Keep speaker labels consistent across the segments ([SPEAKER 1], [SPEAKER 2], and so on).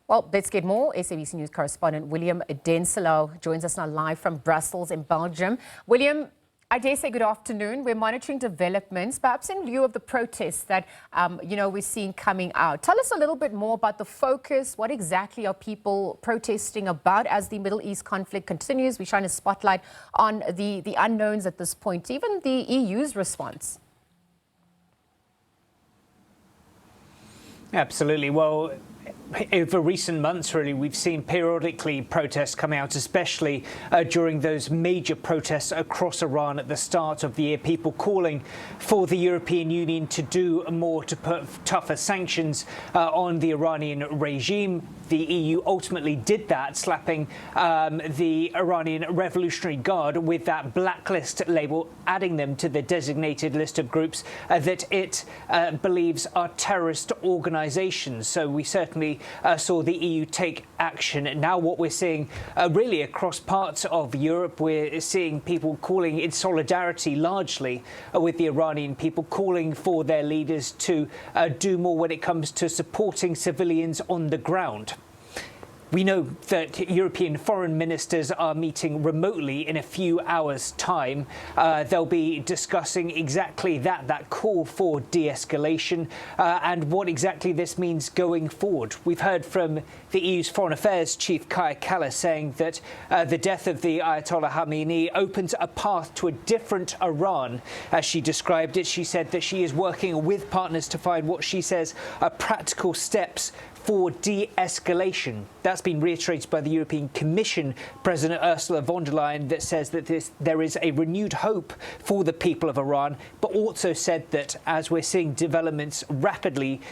[SPEAKER 1] Well, let's get more. SABC News correspondent William Denselo joins us now live from Brussels in Belgium. William, I dare say good afternoon. We're monitoring developments, perhaps in lieu of the protests that, we're seeing coming out. Tell us a little bit more about the focus. What exactly are people protesting about as the Middle East conflict continues? We're trying to spotlight on the unknowns at this point, even the EU's response.
[SPEAKER 2] Absolutely. Well, over recent months, really, we've seen periodically protests coming out, especially during those major protests across Iran at the start of the year. People calling for the European Union to do more to put tougher sanctions on the Iranian regime. The EU ultimately did that, slapping the Iranian Revolutionary Guard with that blacklist label, adding them to the designated list of groups that it believes are terrorist organizations. So we certainly saw the EU take action. Now what we're seeing really across parts of Europe, we're seeing people calling in solidarity largely with the Iranian people, calling for their leaders to do more when it comes to supporting civilians on the ground. We know that European foreign ministers are meeting remotely in a few hours' time. They'll be discussing exactly that call for de-escalation and what exactly this means going forward. We've heard from the EU's Foreign Affairs Chief Kaja Kallas saying that the death of the Ayatollah Khamenei opens a path to a different Iran, as she described it. She said that she is working with partners to find what she says are practical steps for de-escalation. That's been reiterated by the European Commission President Ursula von der Leyen, that says that there is a renewed hope for the people of Iran, but also said that as we're seeing developments rapidly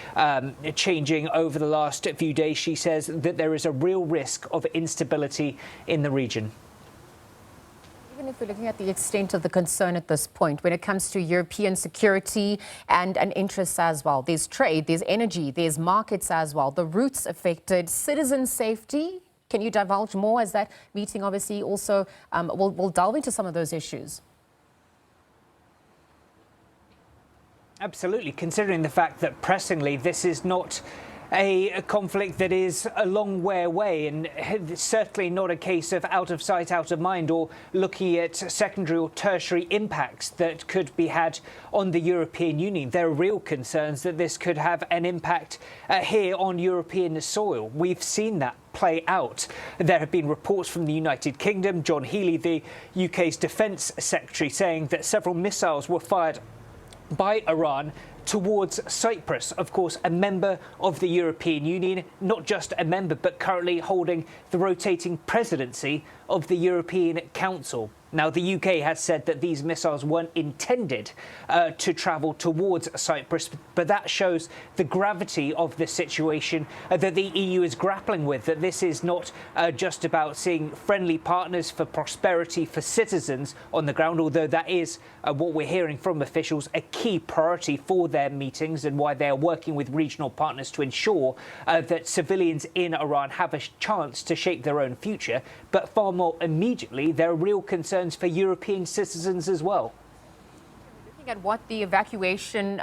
[SPEAKER 2] changing over the last few days, she says that there is a real risk of instability in the region.
[SPEAKER 1] Even if we're looking at the extent of the concern at this point, when it comes to European security and interests as well, there's trade, there's energy, there's markets as well, the routes affected, citizen safety. Can you divulge more, as that meeting obviously also will delve into some of those issues?
[SPEAKER 2] Absolutely, considering the fact that pressingly this is not a conflict that is a long way away, and it's certainly not a case of out of sight, out of mind, or looking at secondary or tertiary impacts that could be had on the European Union. There are real concerns that this could have an impact here on European soil. We've seen that play out. There have been reports from the United Kingdom, John Healey, the UK's Defence Secretary, saying that several missiles were fired by Iran towards Cyprus, of course, a member of the European Union, not just a member, but currently holding the rotating presidency of the European Council. Now, the UK has said that these missiles weren't intended to travel towards Cyprus, but that shows the gravity of the situation that the EU is grappling with, that this is not just about seeing friendly partners for prosperity for citizens on the ground, although that is what we're hearing from officials, a key priority for their meetings and why they are working with regional partners to ensure that civilians in Iran have a chance to shape their own future. But far more immediately, there are real concerns for European citizens as well.
[SPEAKER 1] Looking at what the evacuation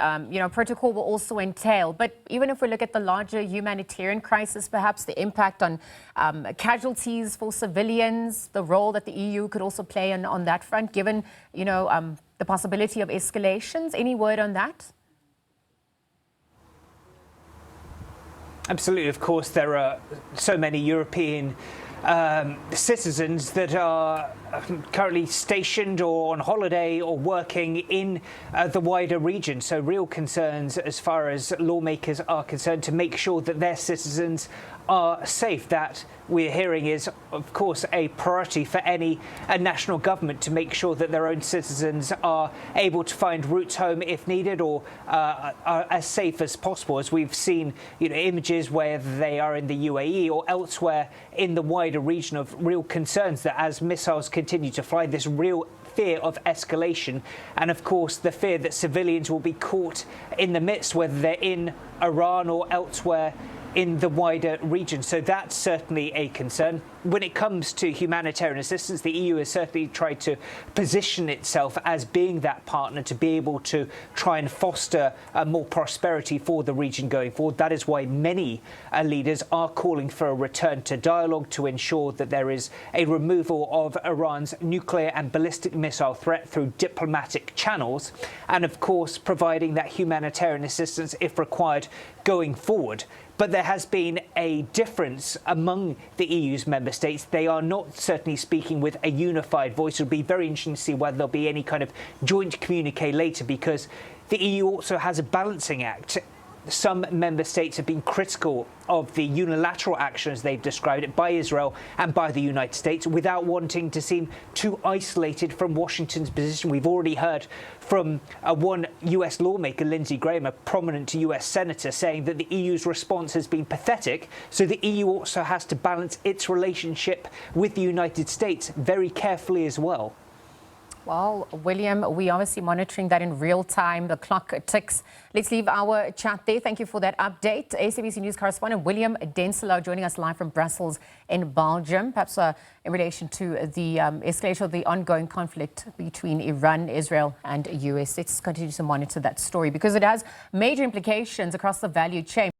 [SPEAKER 1] protocol will also entail, but even if we look at the larger humanitarian crisis, perhaps the impact on casualties for civilians, the role that the EU could also play on that front, given the possibility of escalations. Any word on that?
[SPEAKER 2] Absolutely. Of course, there are so many European citizens that are currently stationed or on holiday or working in the wider region. So real concerns as far as lawmakers are concerned to make sure that their citizens are safe. That we're hearing is, of course, a priority for any national government to make sure that their own citizens are able to find routes home if needed, or are as safe as possible. As we've seen, images where they are in the UAE or elsewhere in the wider region of real concerns that as missiles continue to fly, this real fear of escalation, and of course the fear that civilians will be caught in the midst, whether they're in Iran or elsewhere in the wider region. So that's certainly a concern. When it comes to humanitarian assistance, the EU has certainly tried to position itself as being that partner to be able to try and foster more prosperity for the region going forward. That is why many leaders are calling for a return to dialogue to ensure that there is a removal of Iran's nuclear and ballistic missile threat through diplomatic channels, and of course providing that humanitarian assistance if required going forward. But there has been a difference among the EU's member states. They are not certainly speaking with a unified voice. It'll be very interesting to see whether there'll be any kind of joint communique later, because the EU also has a balancing act. Some member states have been critical of the unilateral action, as they've described it, by Israel and by the United States, without wanting to seem too isolated from Washington's position. We've already heard from one US lawmaker, Lindsey Graham, a prominent US senator, saying that the EU's response has been pathetic. So the EU also has to balance its relationship with the United States very carefully as well.
[SPEAKER 1] Well, William, we're obviously monitoring that in real time. The clock ticks. Let's leave our chat there. Thank you for that update. SABC News correspondent William Denslow joining us live from Brussels in Belgium, perhaps in relation to the escalation of the ongoing conflict between Iran, Israel and US. Let's continue to monitor that story because it has major implications across the value chain.